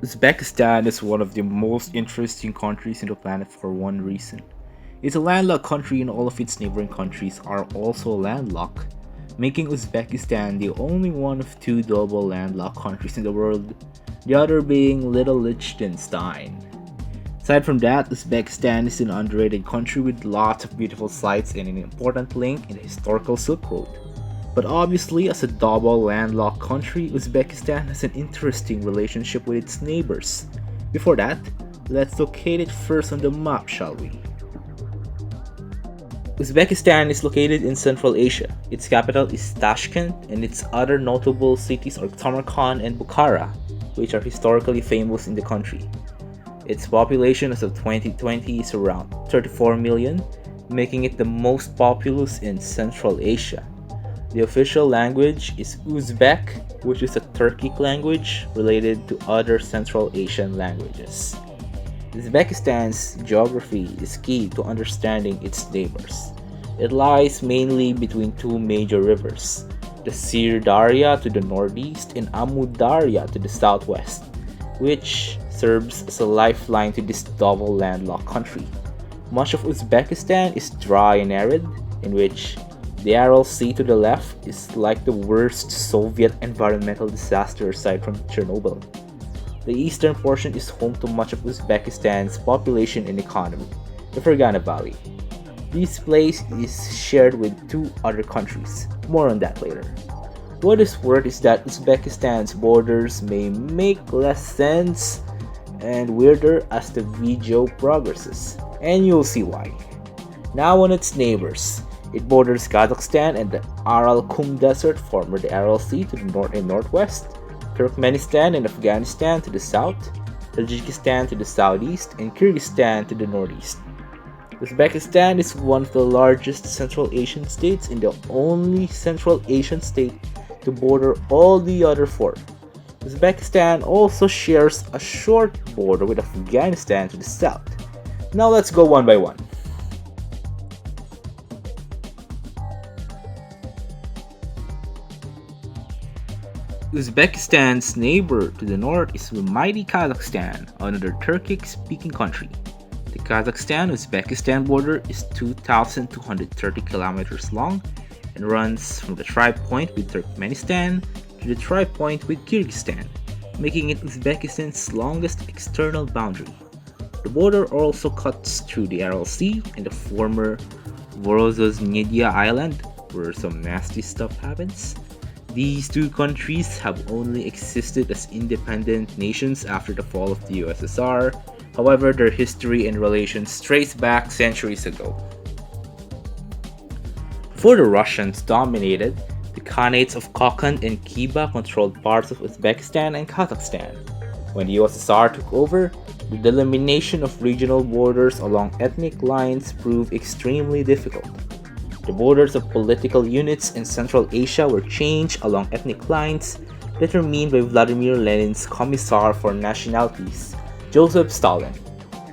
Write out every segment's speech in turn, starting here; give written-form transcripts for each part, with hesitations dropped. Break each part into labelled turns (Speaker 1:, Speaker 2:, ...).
Speaker 1: Uzbekistan is one of the most interesting countries in the planet for one reason. It's a landlocked country and all of its neighboring countries are also landlocked, making Uzbekistan the only one of two double landlocked countries in the world, the other being Little Liechtenstein. Aside from that, Uzbekistan is an underrated country with lots of beautiful sights and an important link in the historical Silk Road. But obviously, as a double landlocked country, Uzbekistan has an interesting relationship with its neighbors. Before that, let's locate it first on the map, shall we? Uzbekistan is located in Central Asia. Its capital is Tashkent, and its other notable cities are Samarkand and Bukhara, which are historically famous in the country. Its population as of 2020 is around 34 million, making it the most populous in Central Asia. The official language is Uzbek, which is a Turkic language related to other Central Asian languages. Uzbekistan's geography is key to understanding its neighbors. It lies mainly between two major rivers, the Sir Darya to the northeast and Amu Darya to the southwest, which serves as a lifeline to this double landlocked country. Much of Uzbekistan is dry and arid, in which the Aral Sea to the left is like the worst Soviet environmental disaster aside from Chernobyl. The eastern portion is home to much of Uzbekistan's population and economy, the Fergana Valley. This place is shared with two other countries. More on that later. What is worth is that Uzbekistan's borders may make less sense and weirder as the video progresses, and you'll see why. Now on its neighbors. It borders Kazakhstan and the Aral Kum Desert, former the Aral Sea, to the north and northwest, Turkmenistan and Afghanistan to the south, Tajikistan to the southeast, and Kyrgyzstan to the northeast. Uzbekistan is one of the largest Central Asian states and the only Central Asian state to border all the other four. Uzbekistan also shares a short border with Afghanistan to the south. Now let's go one by one. Uzbekistan's neighbor to the north is the mighty Kazakhstan, another Turkic-speaking country. The Kazakhstan-Uzbekistan border is 2,230 kilometers long and runs from the tribe point with Turkmenistan to the tribe point with Kyrgyzstan, making it Uzbekistan's longest external boundary. The border also cuts through the Aral Sea and the former Vorozhnedia Island, where some nasty stuff happens. These two countries have only existed as independent nations after the fall of the USSR. However, their history and relations trace back centuries ago. Before the Russians dominated, the Khanates of Kokand and Khiva controlled parts of Uzbekistan and Kazakhstan. When the USSR took over, the delimitation of regional borders along ethnic lines proved extremely difficult. The borders of political units in Central Asia were changed along ethnic lines determined by Vladimir Lenin's Commissar for Nationalities, Joseph Stalin.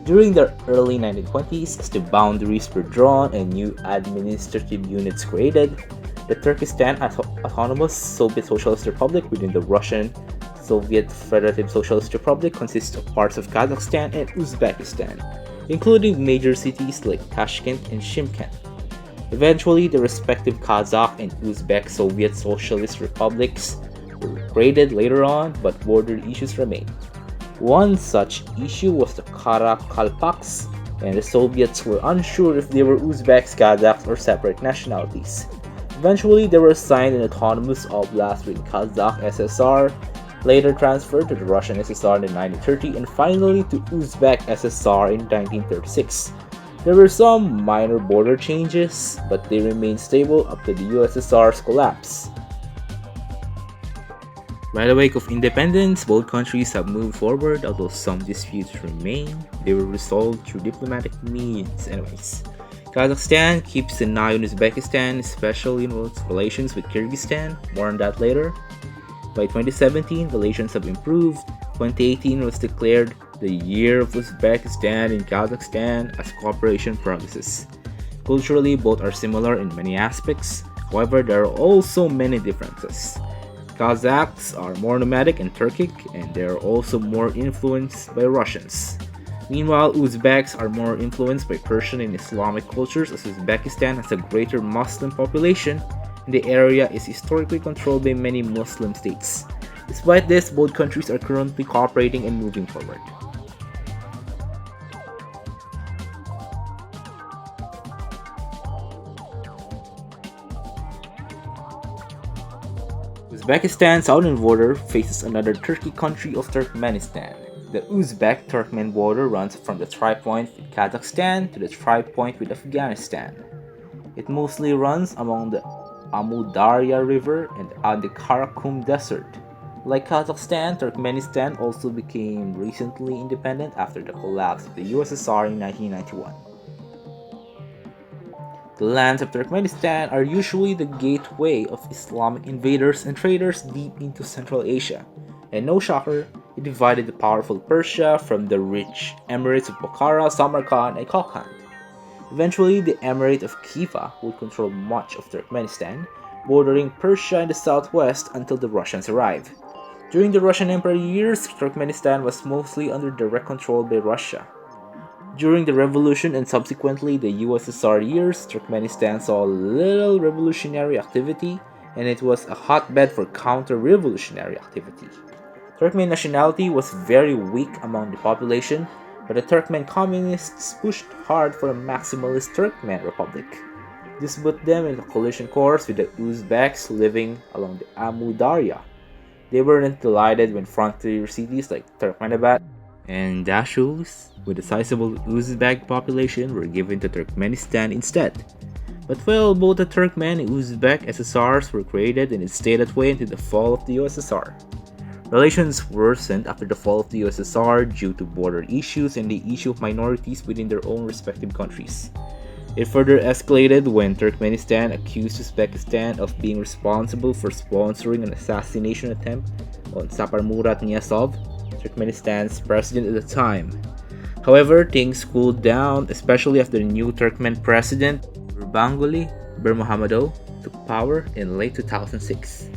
Speaker 1: During the early 1920s, as the boundaries were drawn and new administrative units created, the Turkestan Autonomous Soviet Socialist Republic within the Russian Soviet Federative Socialist Republic consists of parts of Kazakhstan and Uzbekistan, including major cities like Tashkent and Shymkent. Eventually, the respective Kazakh and Uzbek Soviet Socialist republics were created later on, but border issues remained. One such issue was the Karakalpaks, and the Soviets were unsure if they were Uzbeks, Kazakhs, or separate nationalities. Eventually, they were assigned an autonomous oblast with Kazakh SSR, later transferred to the Russian SSR in 1930, and finally to Uzbek SSR in 1936. There were some minor border changes, but they remained stable up to the USSR's collapse. By the wake of independence, both countries have moved forward, although some disputes remain. They were resolved through diplomatic means anyways. Kazakhstan keeps an eye on Uzbekistan, especially in its relations with Kyrgyzstan. More on that later. By 2017, relations have improved. 2018 was declared the year of Uzbekistan and Kazakhstan as cooperation progresses. Culturally, both are similar in many aspects. However, there are also many differences. Kazakhs are more nomadic and Turkic, and they are also more influenced by Russians. Meanwhile, Uzbeks are more influenced by Persian and Islamic cultures, as Uzbekistan has a greater Muslim population, and the area is historically controlled by many Muslim states. Despite this, both countries are currently cooperating and moving forward. Uzbekistan's southern border faces another Turkic country of Turkmenistan. The Uzbek-Turkmen border runs from the tri-point with Kazakhstan to the tri-point with Afghanistan. It mostly runs along the Amu Darya River and the Karakum Desert. Like Kazakhstan, Turkmenistan also became recently independent after the collapse of the USSR in 1991. The lands of Turkmenistan are usually the gateway of Islamic invaders and traders deep into Central Asia, and no shocker, it divided the powerful Persia from the rich emirates of Bukhara, Samarkand, and Kokand. Eventually, the Emirate of Khiva would control much of Turkmenistan, bordering Persia in the southwest until the Russians arrived. During the Russian Empire years, Turkmenistan was mostly under direct control by Russia. During the revolution and subsequently the USSR years, Turkmenistan saw little revolutionary activity, and it was a hotbed for counter-revolutionary activity. Turkmen nationality was very weak among the population, but the Turkmen communists pushed hard for a maximalist Turkmen republic. This put them in a collision course with the Uzbeks living along the Amu Darya. They weren't delighted when frontier cities like Turkmenabad and Dashus, with a sizable Uzbek population, were given to Turkmenistan instead. But well, both the Turkmen and Uzbek SSRs were created and it stayed that way until the fall of the USSR. Relations worsened after the fall of the USSR due to border issues and the issue of minorities within their own respective countries. It further escalated when Turkmenistan accused Uzbekistan of being responsible for sponsoring an assassination attempt on Saparmurat Niyazov, Turkmenistan's president at the time. However, things cooled down, especially after the new Turkmen president, Gurbanguly Bermuhamedov, took power in late 2006.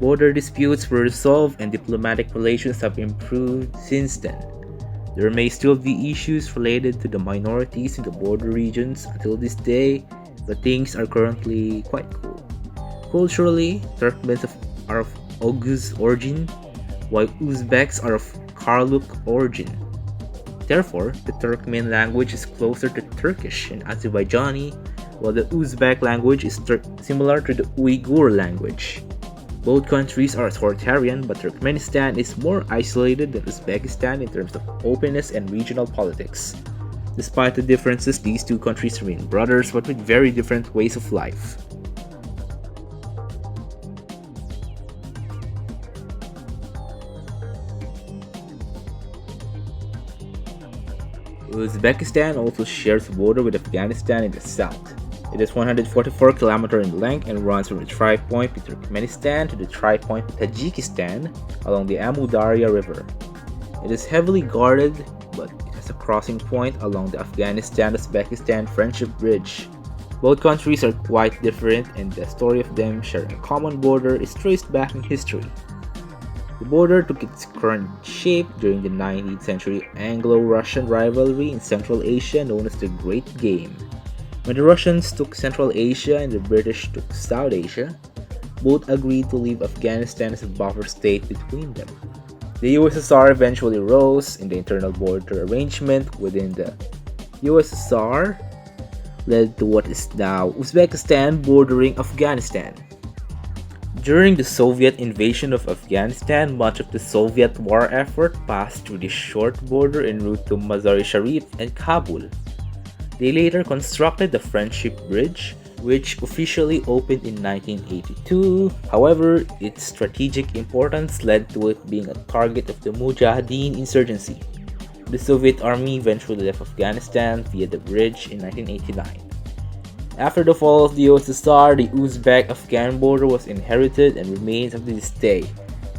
Speaker 1: Border disputes were resolved and diplomatic relations have improved since then. There may still be issues related to the minorities in the border regions until this day, but things are currently quite cool. Culturally, Turkmens are of Oghuz origin, while Uzbeks are of Karluk origin. Therefore, the Turkmen language is closer to Turkish and Azerbaijani, while the Uzbek language is similar to the Uyghur language. Both countries are authoritarian, but Turkmenistan is more isolated than Uzbekistan in terms of openness and regional politics. Despite the differences, these two countries remain brothers but with very different ways of life. Uzbekistan also shares a border with Afghanistan in the south. It is 144 km in length and runs from the tri-point with Turkmenistan to the tri-point with Tajikistan along the Amu Darya River. It is heavily guarded, but it has a crossing point along the Afghanistan-Uzbekistan Friendship Bridge. Both countries are quite different, and the story of them sharing a common border is traced back in history. The border took its current shape during the 19th century Anglo-Russian rivalry in Central Asia known as the Great Game. When the Russians took Central Asia and the British took South Asia, both agreed to leave Afghanistan as a buffer state between them. The USSR eventually rose, and the internal border arrangement within the USSR led to what is now Uzbekistan bordering Afghanistan. During the Soviet invasion of Afghanistan, much of the Soviet war effort passed through this short border en route to Mazar-e-Sharif and Kabul. They later constructed the Friendship Bridge, which officially opened in 1982. However, its strategic importance led to it being a target of the Mujahideen insurgency. The Soviet army eventually left Afghanistan via the bridge in 1989. After the fall of the USSR, the Uzbek-Afghan border was inherited and remains up to this day.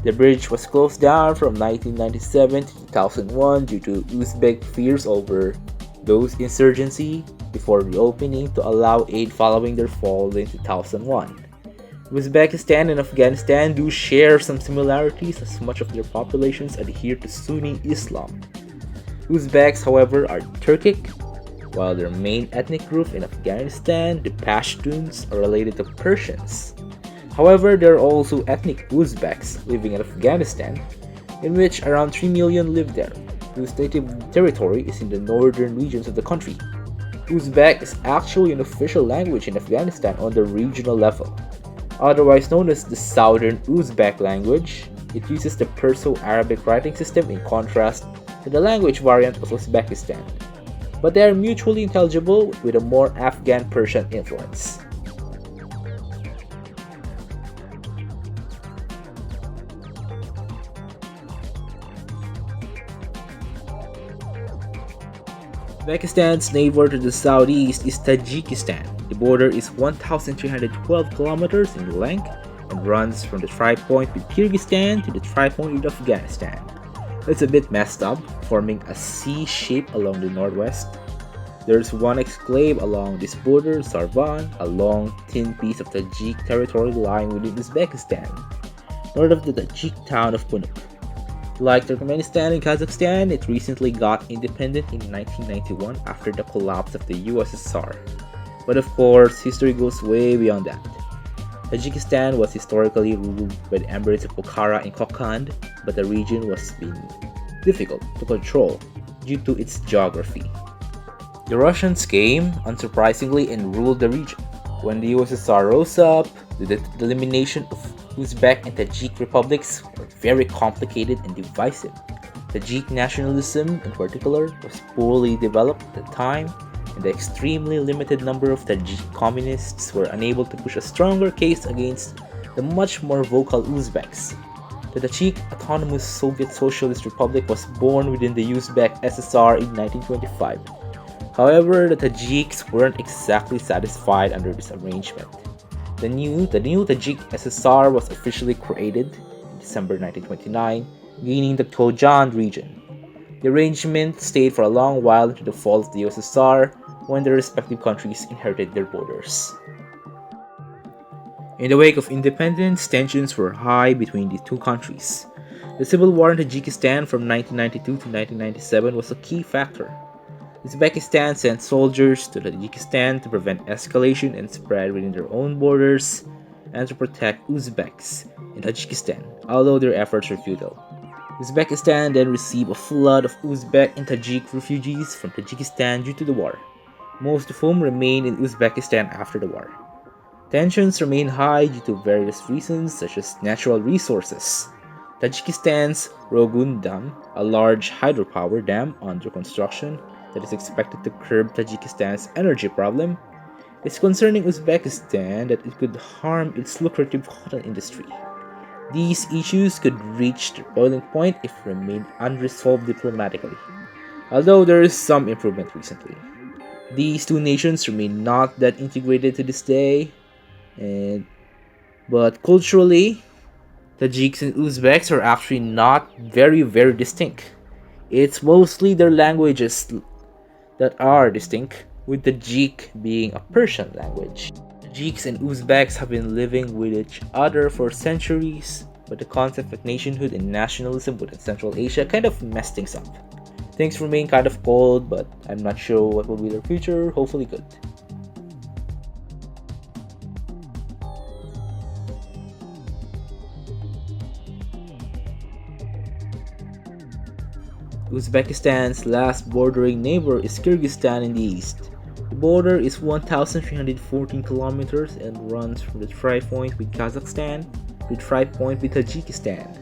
Speaker 1: The bridge was closed down from 1997 to 2001 due to Uzbek fears over those insurgency before reopening to allow aid following their fall in 2001. Uzbekistan and Afghanistan do share some similarities as much of their populations adhere to Sunni Islam. Uzbeks, however, are Turkic, while their main ethnic group in Afghanistan, the Pashtuns, are related to Persians. However, there are also ethnic Uzbeks living in Afghanistan, in which around 3 million live there, whose native territory is in the northern regions of the country. Uzbek is actually an official language in Afghanistan on the regional level. Otherwise known as the Southern Uzbek language, it uses the Perso-Arabic writing system in contrast to the language variant of Uzbekistan, but they are mutually intelligible with a more Afghan-Persian influence. Uzbekistan's neighbor to the southeast is Tajikistan. The border is 1,312 kilometers in length and runs from the tri-point with Kyrgyzstan to the tri-point with Afghanistan. It's a bit messed up, forming a C shape along the northwest. There's one exclave along this border, Sarvan, a long, thin piece of Tajik territory lying within Uzbekistan, north of the Tajik town of Punuk. Like Turkmenistan and Kazakhstan, it recently got independent in 1991 after the collapse of the USSR. But of course, history goes way beyond that. Tajikistan was historically ruled by the emirates of Bukhara and Kokand, but the region was being difficult to control due to its geography. The Russians came, unsurprisingly, and ruled the region. When the USSR rose up, the elimination of Uzbek and Tajik republics were very complicated and divisive. Tajik nationalism, in particular, was poorly developed at the time, and the extremely limited number of Tajik communists were unable to push a stronger case against the much more vocal Uzbeks. The Tajik Autonomous Soviet Socialist Republic was born within the Uzbek SSR in 1925. However, the Tajiks weren't exactly satisfied under this arrangement. The new Tajik SSR was officially created in December 1929, gaining the Khojan region. The arrangement stayed for a long while into the fall of the USSR, when the respective countries inherited their borders. In the wake of independence, tensions were high between the two countries. The civil war in Tajikistan from 1992 to 1997 was a key factor. Uzbekistan sent soldiers to Tajikistan to prevent escalation and spread within their own borders and to protect Uzbeks in Tajikistan, although their efforts were futile. Uzbekistan then received a flood of Uzbek and Tajik refugees from Tajikistan due to the war, most of whom remained in Uzbekistan after the war. Tensions remain high due to various reasons such as natural resources. Tajikistan's Rogun Dam, a large hydropower dam under construction that is expected to curb Tajikistan's energy problem, is concerning Uzbekistan that it could harm its lucrative cotton industry. These issues could reach their boiling point if remained unresolved diplomatically, although there is some improvement recently. These two nations remain not that integrated to this day, but culturally, Tajiks and Uzbeks are actually not very distinct. It's mostly their languages that are distinct, with Tajik being a Persian language. Tajiks and Uzbeks have been living with each other for centuries, but the concept of nationhood and nationalism within Central Asia kind of messed things up. Things remain kind of cold, but I'm not sure what will be their future, hopefully good. Uzbekistan's last bordering neighbor is Kyrgyzstan in the east. The border is 1,314 kilometers and runs from the tri-point with Kazakhstan to the tri-point with Tajikistan.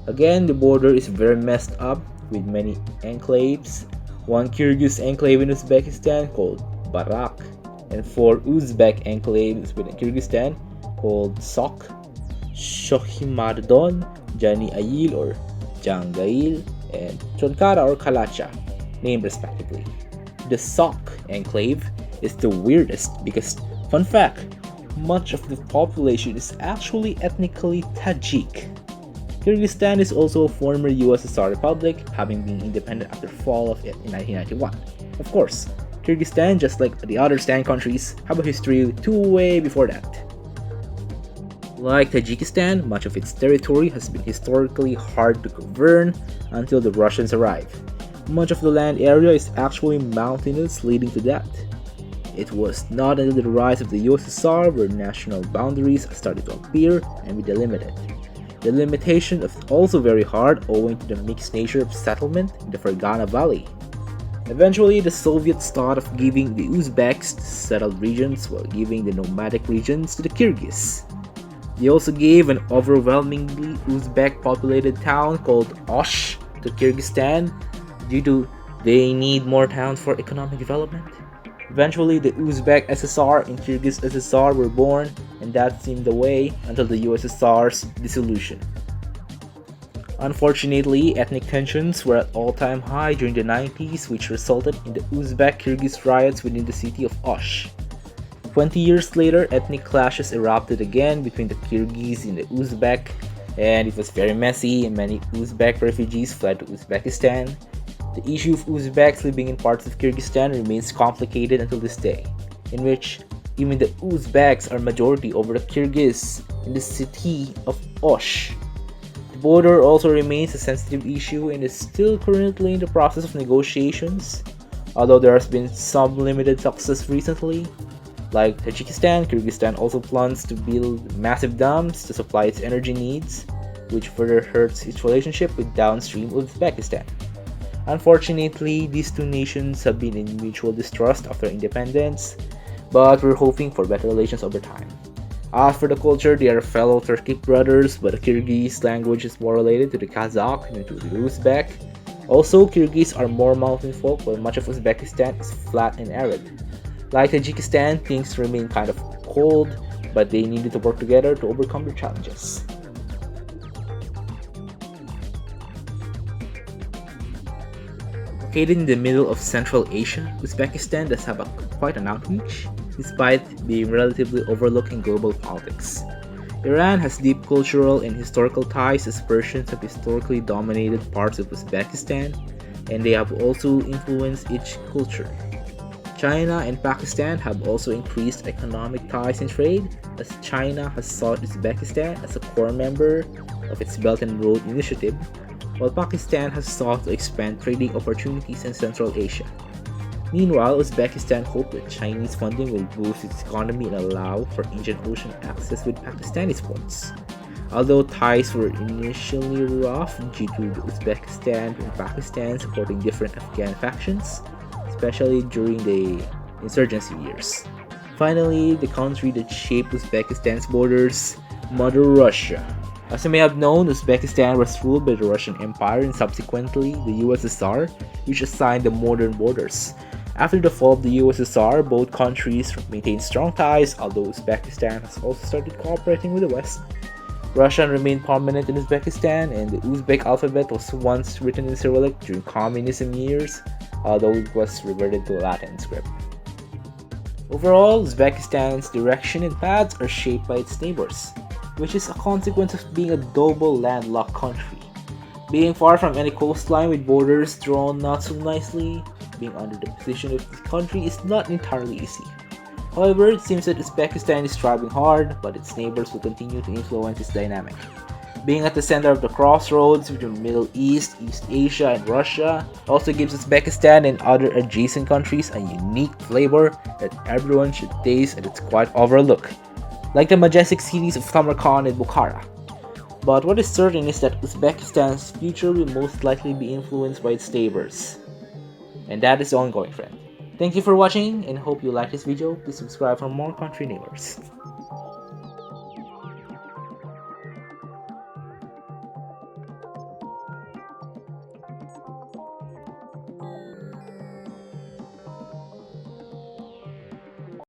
Speaker 1: Again, the border is very messed up with many enclaves. One Kyrgyz enclave in Uzbekistan called Barak, and 4 Uzbek enclaves within Kyrgyzstan called Sok, Shohimardon, Jani Ayil or Jangail, and Chonkara or Kalacha, named respectively. The Sok enclave is the weirdest because, fun fact, much of the population is actually ethnically Tajik. Kyrgyzstan is also a former USSR republic, having been independent after fall of it in 1991. Of course, Kyrgyzstan, just like the other Stan countries, have a history way before that. Like Tajikistan, much of its territory has been historically hard to govern until the Russians arrived. Much of the land area is actually mountainous, leading to that. It was not until the rise of the USSR where national boundaries started to appear and be delimited. The limitation is also very hard owing to the mixed nature of settlement in the Fergana Valley. Eventually, the Soviets thought of giving the Uzbeks the settled regions while giving the nomadic regions to the Kyrgyz. They also gave an overwhelmingly Uzbek populated town called Osh to Kyrgyzstan due to they need more towns for economic development. Eventually, the Uzbek SSR and Kyrgyz SSR were born, and that seemed the way until the USSR's dissolution. Unfortunately, ethnic tensions were at all-time high during the 90s, which resulted in the Uzbek-Kyrgyz riots within the city of Osh. 20 years later, ethnic clashes erupted again between the Kyrgyz and the Uzbek, and it was very messy, and many Uzbek refugees fled to Uzbekistan. The issue of Uzbeks living in parts of Kyrgyzstan remains complicated until this day, in which even the Uzbeks are majority over the Kyrgyz in the city of Osh. The border also remains a sensitive issue and is still currently in the process of negotiations, although there has been some limited success recently. Like Tajikistan, Kyrgyzstan also plans to build massive dams to supply its energy needs, which further hurts its relationship with downstream Uzbekistan. Unfortunately, these two nations have been in mutual distrust after independence, but we're hoping for better relations over time. As for the culture, they are fellow Turkic brothers, but the Kyrgyz language is more related to the Kazakh than to the Uzbek. Also, Kyrgyz are more mountain folk, while much of Uzbekistan is flat and arid. Like Tajikistan, things remain kind of cold, but they needed to work together to overcome their challenges. Located in the middle of Central Asia, Uzbekistan does have quite an outreach, despite being relatively overlooked in global politics. Iran has deep cultural and historical ties as Persians have historically dominated parts of Uzbekistan, and they have also influenced each culture. China and Pakistan have also increased economic ties and trade, as China has sought Uzbekistan as a core member of its Belt and Road Initiative, while Pakistan has sought to expand trading opportunities in Central Asia. Meanwhile, Uzbekistan hopes that Chinese funding will boost its economy and allow for Indian Ocean access with Pakistani ports. Although ties were initially rough due to Uzbekistan and Pakistan supporting different Afghan factions, especially during the insurgency years. Finally, the country that shaped Uzbekistan's borders, Mother Russia. As you may have known, Uzbekistan was ruled by the Russian Empire and subsequently the USSR, which assigned the modern borders. After the fall of the USSR, both countries maintained strong ties, although Uzbekistan has also started cooperating with the West. Russian remained prominent in Uzbekistan, and the Uzbek alphabet was once written in Cyrillic during communism years, although it was reverted to Latin script. Overall, Uzbekistan's direction and paths are shaped by its neighbors, which is a consequence of being a double landlocked country. Being far from any coastline with borders drawn not so nicely, being under the position of this country is not entirely easy. However, it seems that Uzbekistan is striving hard, but its neighbors will continue to influence its dynamic. Being at the center of the crossroads between the Middle East, East Asia, and Russia also gives Uzbekistan and other adjacent countries a unique flavor that everyone should taste, and it's quite overlooked, like the majestic cities of Samarkand and Bukhara. But what is certain is that Uzbekistan's future will most likely be influenced by its neighbors. And that is the ongoing, friend. Thank you for watching and hope you like this video. Please subscribe for more country neighbors.